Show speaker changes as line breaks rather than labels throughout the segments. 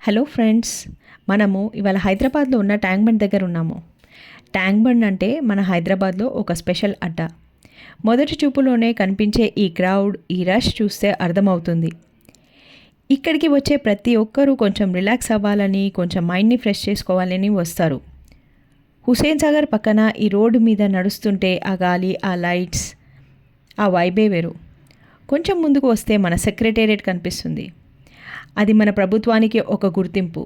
Hello friends, మనము ఇవాళ హైదరాబాద్లో ఉన్న ట్యాంక్ బండ్ దగ్గర ఉన్నాము. ట్యాంక్ బండ్ అంటే మన హైదరాబాద్లో ఒక స్పెషల్ అడ్డా. మొదటి చూపులోనే కనిపించే ఈ క్రౌడ్, ఈ రష్ చూస్తే అర్థమవుతుంది. ఇక్కడికి వచ్చే ప్రతి ఒక్కరూ కొంచెం రిలాక్స్ అవ్వాలని, కొంచెం మైండ్ని ఫ్రెష్ చేసుకోవాలని వస్తారు. హుసేన్ సాగర్ పక్కన ఈ రోడ్డు మీద నడుస్తుంటే ఆ గాలి, ఆ లైట్స్, ఆ వైబే వేరు. కొంచెం ముందుకు వస్తే మన సెక్రటేరియట్ కనిపిస్తుంది. అది మన ప్రభుత్వానికి ఒక గుర్తింపు.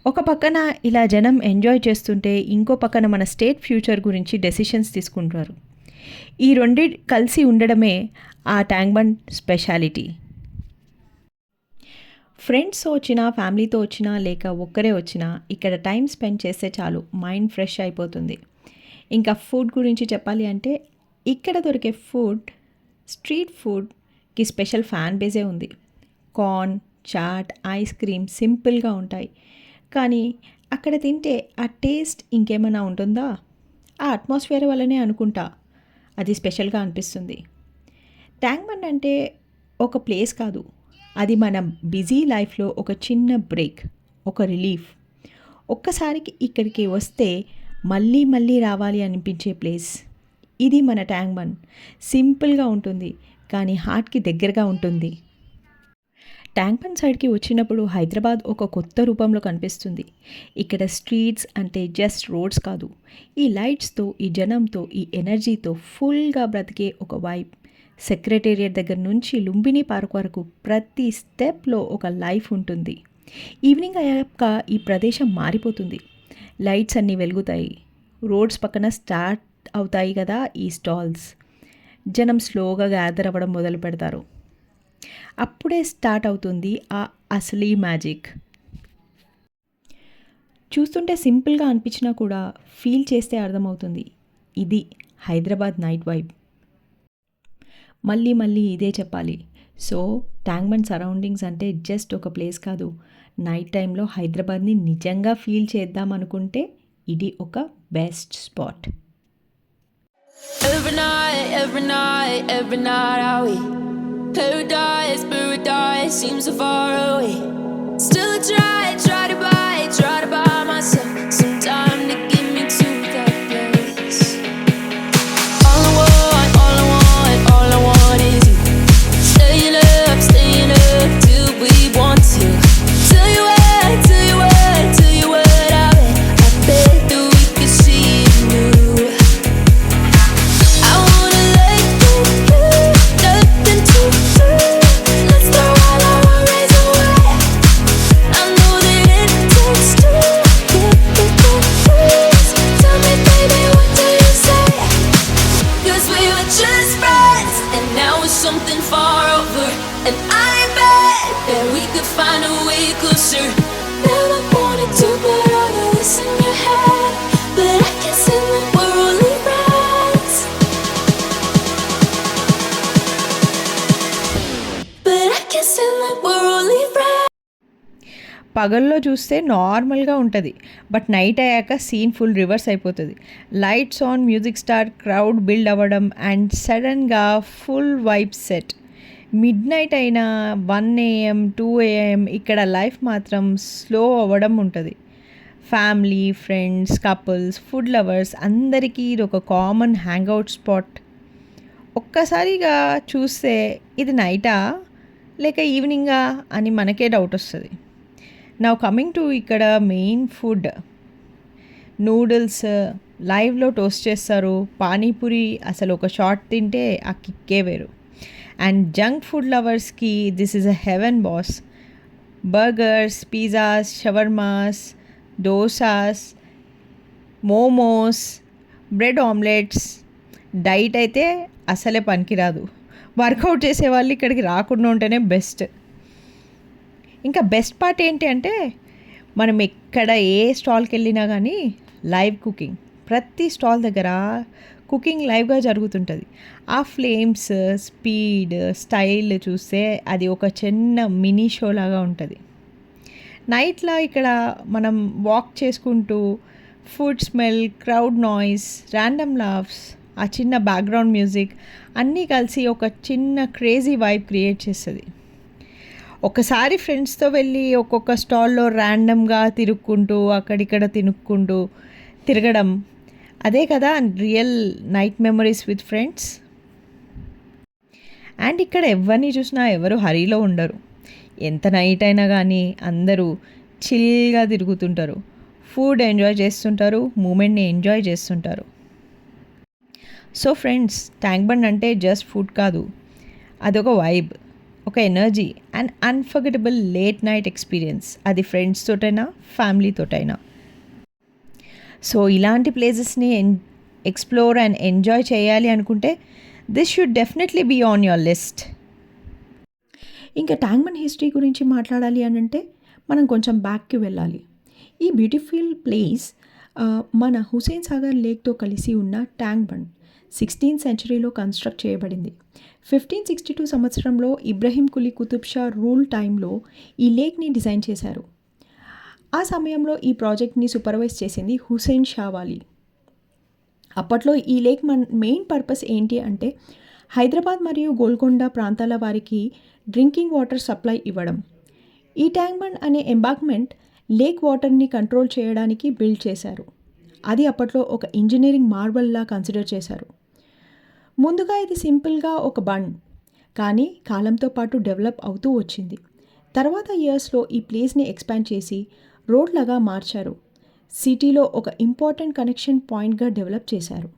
ఒక పక్కన ఇలా జనం ఎంజాయ్ చేస్తుంటే, ఇంకో పక్కన మన స్టేట్ ఫ్యూచర్ గురించి డెసిషన్స్ తీసుకుంటారు. ఈ రెండి కలిసి ఉండడమే ఆ ట్యాంక్ బండ్ స్పెషాలిటీ. ఫ్రెండ్స్తో వచ్చినా, ఫ్యామిలీతో వచ్చినా, లేక ఒక్కరే వచ్చినా ఇక్కడ టైం స్పెండ్ చేస్తే చాలు, మైండ్ ఫ్రెష్ అయిపోతుంది. ఇంకా ఫుడ్ గురించి చెప్పాలి అంటే, ఇక్కడ దొరికే ఫుడ్, స్ట్రీట్ ఫుడ్కి స్పెషల్ ఫ్యాన్ బేసే ఉంది. కార్న్, చాట్, ఐస్ క్రీమ్ సింపుల్గా ఉంటాయి, కానీ అక్కడ తింటే ఆ టేస్ట్ ఇంకేమైనా ఉంటుందా? ఆ అట్మాస్ఫియర్ వల్లనే అనుకుంటా అది స్పెషల్గా అనిపిస్తుంది. ట్యాంక్ బండ్ అంటే ఒక ప్లేస్ కాదు, అది మన బిజీ లైఫ్లో ఒక చిన్న బ్రేక్, ఒక రిలీఫ్. ఒక్కసారికి ఇక్కడికి వస్తే మళ్ళీ మళ్ళీ రావాలి అనిపించే ప్లేస్ ఇది మన ట్యాంక్ బండ్. సింపుల్గా ఉంటుంది, కానీ హార్ట్కి దగ్గరగా ఉంటుంది. ట్యాంక్ బండ్ సైడ్కి వచ్చినప్పుడు హైదరాబాద్ ఒక కొత్త రూపంలో కనిపిస్తుంది. ఇక్కడ స్ట్రీట్స్ అంటే జస్ట్ రోడ్స్ కాదు, ఈ లైట్స్తో, ఈ జనంతో, ఈ ఎనర్జీతో ఫుల్గా బ్రతికే ఒక వైబ్. సెక్రటేరియట్ దగ్గర నుంచి లుంబిని పార్క్ వరకు ప్రతి స్టెప్లో ఒక లైఫ్ ఉంటుంది. ఈవినింగ్ అయ్యాక ఈ ప్రదేశం మారిపోతుంది. లైట్స్ అన్నీ వెలుగుతాయి, రోడ్స్ పక్కన స్టార్ట్ అవుతాయి కదా ఈ స్టాల్స్. జనం స్లోగా గ్యాదర్ అవ్వడం మొదలు పెడతారు. అప్పుడే స్టార్ట్ అవుతుంది ఆ అసలీ మ్యాజిక్. చూస్తుంటే సింపుల్గా అనిపించినా కూడా ఫీల్ చేస్తే అర్థమవుతుంది, ఇది హైదరాబాద్ నైట్ వైబ్. మళ్ళీ మళ్ళీ ఇదే చెప్పాలి. సో ట్యాంక్ బండ్ సరౌండింగ్స్ అంటే జస్ట్ ఒక ప్లేస్ కాదు, నైట్ టైంలో హైదరాబాద్ని నిజంగా ఫీల్ చేద్దాం అనుకుంటే ఇది ఒక best spot. Paradise seems so far away. Still I try to buy myself some time to get me to that place. All I want is you. Staying up till we want to. Tell you what, I bet that we could see it new. I wanna let you, nothing to do. Something far over, and I bet that we could find a way closer. Never wanted to put all of this in your head, but I can sing that we're only friends. But I can sing that we're only friends. పగల్లో చూస్తే నార్మల్గా ఉంటుంది, but night అయ్యాక scene full reverse అయిపోతుంది. Lights on, music start, crowd build అవ్వడం, and సడన్గా full vibe set. Mid night అయినా 1 AM 2 AM ఇక్కడ life మాత్రం స్లో అవ్వడం ఉంటుంది. Family, friends, couples, food lovers అందరికీ ఇది ఒక కామన్ హ్యాంగ్అవుట్ స్పాట్. ఒక్కసారిగా చూస్తే ఇది నైటా లేక ఈవినింగా అని మనకే డౌట్ వస్తుంది. నౌ కమింగ్ టు ఇక్కడ మెయిన్ ఫుడ్, నూడిల్స్ లైవ్లో టోస్ట్ చేస్తారు. పానీపూరి అసలు ఒక షాట్ తింటే ఆ కిక్కే వేరు. అండ్ జంక్ ఫుడ్ లవర్స్కి this is a heaven boss. Burgers, pizzas, shawarmas, dosas, momos, bread omelettes. Diet అయితే అసలే పనికిరాదు, వర్కౌట్ చేసేవాళ్ళు ఇక్కడికి రాకుండా ఉంటేనే బెస్ట్. ఇంకా బెస్ట్ పార్ట్ ఏంటి అంటే, మనం ఎక్కడ ఏ స్టాల్కి వెళ్ళినా కానీ లైవ్ కుకింగ్. ప్రతి స్టాల్ దగ్గర కుకింగ్ లైవ్గా జరుగుతుంటుంది. ఆ ఫ్లేమ్స్, స్పీడ్, స్టైల్ చూస్తే అది ఒక చిన్న మినీ షో లాగా ఉంటుంది. నైట్లో ఇక్కడ మనం వాక్ చేసుకుంటూ food smell, crowd noise, random laughs, ఆ చిన్న బ్యాక్గ్రౌండ్ మ్యూజిక్ అన్నీ కలిసి ఒక చిన్న క్రేజీ వైబ్ క్రియేట్ చేస్తుంది. ఒకసారి ఫ్రెండ్స్‌తో వెళ్ళి ఒక్కొక్క స్టాల్‌లో ర్యాండమ్‌గా తిరుక్కుంటూ, అక్కడిక్కడ తినుక్కుంటూ తిరగడం. అదే కదా real night memories with friends. And ఇక్కడ ఎవరిని చూసినా ఎవరు హరీలో ఉండరు. ఎంత నైట్ అయినా గానీ అందరూ చిల్‌గా తిరుగుతుంటారు. ఫుడ్ ఎంజాయ్ చేస్తుంటారు. మూమెంట్‌ని ఎంజాయ్ చేస్తుంటారు. సో ఫ్రెండ్స్, ట్యాంక్ బండ్ అంటే జస్ట్ ఫుడ్ కాదు. అదొక వైబ్, ఒక energy and unforgettable late night experience. అది ఫ్రెండ్స్ తోటైనా, ఫ్యామిలీతోటైనా. సో ఇలాంటి ప్లేసెస్‌ని ఎక్స్‌ప్లోర్ అండ్ ఎంజాయ్ చేయాలి అనుకుంటే this should definitely be on your list. ఇంకా ట్యాంక్ బండ్ హిస్టరీ గురించి మాట్లాడాలి అనంటే మనం కొంచెం బ్యాక్‌కి వెళ్ళాలి. ఈ బ్యూటిఫుల్ ప్లేస్ మన హుస్సేన్ సాగర్ లేక్‌తో కలిసి ఉన్న ట్యాంక్ బండ్ 16th సెంచరీలో కన్స్ట్రక్ట్ చేయబడింది. 1562 సంవత్సరంలో ఇబ్రహీం కులీ కుతుబ్ షా రూల్ టైంలో ఈ లేక్‌ని డిజైన్ చేశారు. ఆ సమయంలో ఈ ప్రాజెక్ట్‌ని సూపర్వైజ్ చేసింది హుస్సేన్ షా వాలీ. అప్పట్లో ఈ లేక్ మెయిన్ పర్పస్ ఏంటి అంటే హైదరాబాద్ మరియు గోల్కొండ ప్రాంతాల వారికి డ్రింకింగ్ వాటర్ సప్లై ఇవ్వడం. ఈ ట్యాంక్ బండ్ అనే ఎంబాంక్మెంట్ లేక్ వాటర్ని కంట్రోల్ చేయడానికి బిల్డ్ చేశారు. అది అప్పట్లో ఒక ఇంజనీరింగ్ మార్వల్లా కన్సిడర్ చేశారు. ముందుగా ఇది సింపుల్గా ఒక బండ్, కానీ కాలంతో పాటు డెవలప్ అవుతూ వచ్చింది. తర్వాత ఇయర్స్లో ఈ ప్లేస్ని ఎక్స్పాండ్ చేసి రోడ్లాగా మార్చారు. సిటీలో ఒక ఇంపార్టెంట్ కనెక్షన్ పాయింట్గా డెవలప్ చేశారు.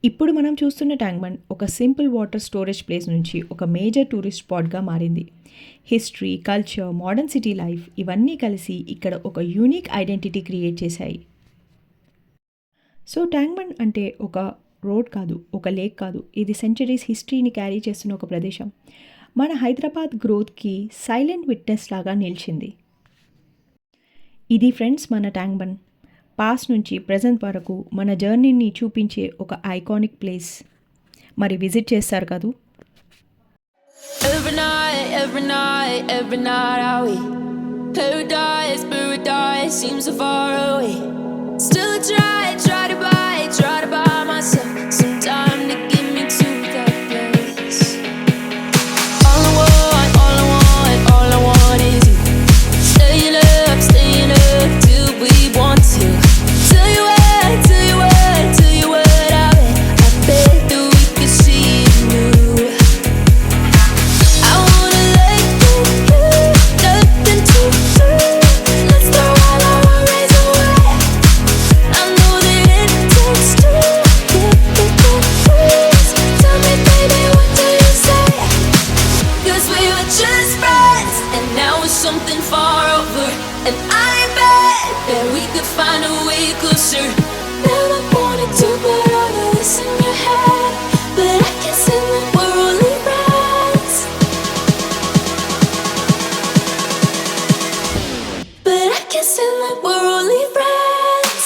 ఇప్పుడు మనం చూస్తున్న ట్యాంక్ బండ్ ఒక సింపుల్ వాటర్ స్టోరేజ్ ప్లేస్ నుంచి ఒక మేజర్ టూరిస్ట్ స్పాట్గా మారింది. History, culture, modern city life ఇవన్నీ కలిసి ఇక్కడ ఒక యూనిక్ ఐడెంటిటీ క్రియేట్ చేశాయి. సో ట్యాంక్ బండ్ అంటే ఒక రోడ్ కాదు, ఒక లేక్ కాదు, ఇది సెంచరీస్ హిస్టరీని క్యారీ చేస్తున్న ఒక ప్రదేశం. మన హైదరాబాద్ గ్రోత్కి సైలెంట్ విట్నెస్ లాగా నిలిచింది. ఇది ఫ్రెండ్స్ మన ట్యాంక్ బండ్. పాస్ట్ నుంచి ప్రెజెంట్ వరకు మన జర్నీని చూపించే ఒక ఐకానిక్ ప్లేస్. మరి విజిట్ చేస్తారు కదూ.
Every night are we paradise seems so far away. Still I try to buy myself some time to get me to that place. All I want is you. Staying up till we want to. Tell you what I bet that we could see it new. I wanna let you, nothing to do. Let's throw all our worries away. I know that it takes two to get this. Tell me baby, what do you say? 'Cause we were just friends and now it's something far over. And I bet that we could find a way closer. Never wanted to put all of this in your head, but I can't say that we're only friends. But I can't say that we're only friends.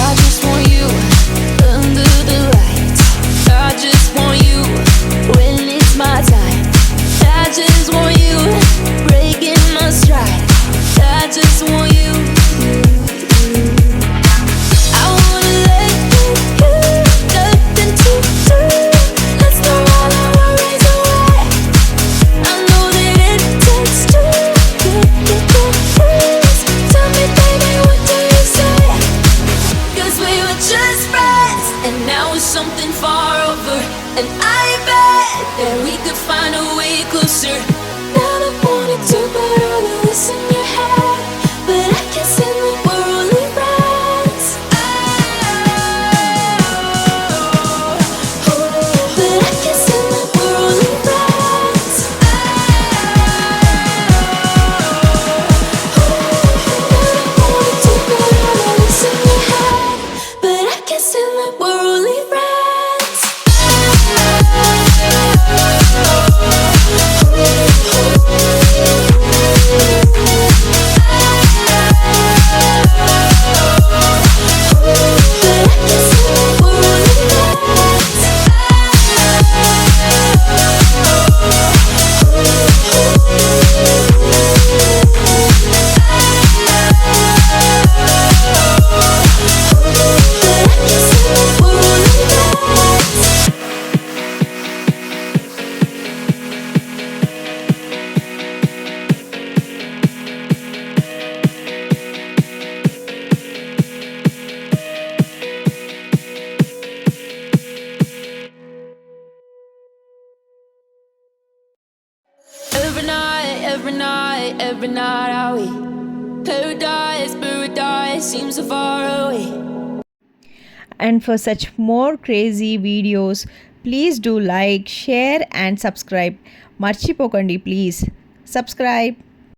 I just want you under the lights. I just want you when it's my time. I just want you breaking my stride. I just want you. I wanna let you, nothing to do. Let's throw all our worries away. I know that it takes two to get this. Tell me baby, what do you say? 'Cause we were just friends and now it's something far over. And I bet that we could find a way closer. Never wanted to put all of this in your head, but I can't say that we're only friends. But I can't say that we're only friends. Never wanted to put all of this in your head, but every night are we? Paradise seems so far away.
And for such more crazy videos, please do like, share and subscribe. మర్చిపోకండి please subscribe.